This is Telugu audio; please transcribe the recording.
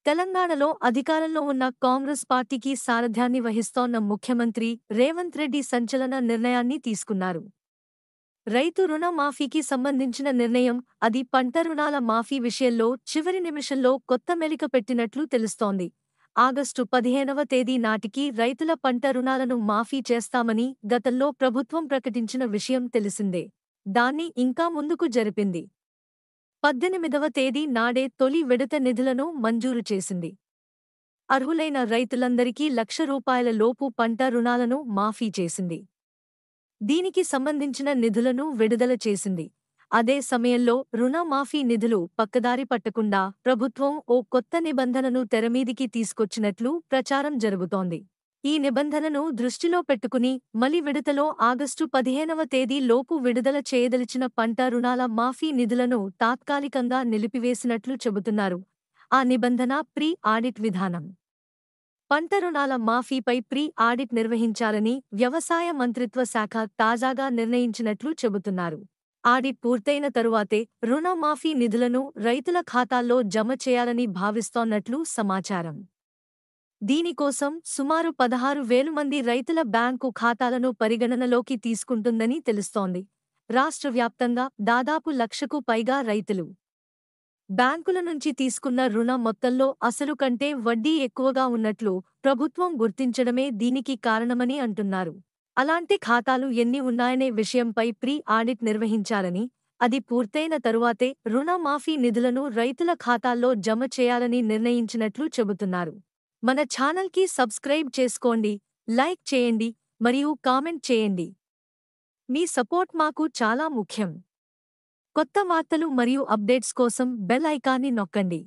తెలంగాణలో అధికారంలో ఉన్న కాంగ్రెస్ పార్టీకి సారథ్యాన్ని వహిస్తోన్న ముఖ్యమంత్రి రేవంత్ రెడ్డి సంచలన నిర్ణయాన్ని తీసుకున్నారు. రైతు రుణ మాఫీకి సంబంధించిన నిర్ణయం, అది పంట రుణాల మాఫీ విషయంలో చివరి నిమిషంలో కొత్త మెలిక పెట్టినట్లు తెలుస్తోంది. ఆగస్టు 15వ తేదీ నాటికి రైతుల పంట రుణాలను మాఫీ చేస్తామని గతంలో ప్రభుత్వం ప్రకటించిన విషయం తెలిసిందే. దాన్ని ఇంకా ముందుకు జరిపింది. 18వ తేదీ నాడే తొలి విడత నిధులను మంజూరు చేసింది. అర్హులైన రైతులందరికీ ₹1,00,000 లోపు పంట రుణాలను మాఫీ చేసింది. దీనికి సంబంధించిన నిధులను విడుదల చేసింది. అదే సమయంలో రుణ మాఫీ నిధులు పక్కదారి పట్టకుండా ప్రభుత్వం ఓ కొత్త నిబంధనను తెరమీదికి తీసుకొచ్చినట్లు ప్రచారం జరుగుతోంది. ఈ నిబంధనను దృష్టిలో పెట్టుకుని మలి విడతలో ఆగస్టు 15వ తేదీ లోపు విడుదల చేయదలిచిన పంట రుణాల మాఫీ నిధులను తాత్కాలికంగా నిలిపివేసినట్లు చెబుతున్నారు. ఆ నిబంధన ప్రీ ఆడిట్ విధానం. పంట రుణాల మాఫీపై ప్రీ ఆడిట్ నిర్వహించాలని వ్యవసాయ మంత్రిత్వ శాఖ తాజాగా నిర్ణయించినట్లు చెబుతున్నారు. ఆడిట్ పూర్తయిన తరువాతే రుణ మాఫీ నిధులను రైతుల ఖాతాల్లో జమ చేయాలని భావిస్తోన్నట్లు సమాచారం. దీనికోసం సుమారు 16,000 మంది రైతుల బ్యాంకు ఖాతాలను పరిగణనలోకి తీసుకుంటుందని తెలుస్తోంది. రాష్ట్ర వ్యాప్తంగా దాదాపు 1,00,000కు పైగా రైతులు బ్యాంకుల నుంచి తీసుకున్న రుణ మొత్తంలో అసలు కంటే వడ్డీ ఎక్కువగా ఉన్నట్లు ప్రభుత్వం గుర్తించడమే దీనికి కారణమని అంటున్నారు. అలాంటి ఖాతాలు ఎన్ని ఉన్నాయనే విషయంపై ప్రీ ఆడిట్ నిర్వహించాలని, అది పూర్తయిన తరువాతే రుణ మాఫీ నిధులను రైతుల ఖాతాల్లో జమ చేయాలని నిర్ణయించినట్లు చెబుతున్నారు. మన ఛానల్కి సబ్స్క్రైబ్ చేసుకోండి, లైక్ చేయండి మరియు కామెంట్ చేయండి. మీ సపోర్ట్ మాకు చాలా ముఖ్యం. కొత్త వార్తలు మరియు అప్డేట్స్ కోసం బెల్ ఐకాన్ని నొక్కండి.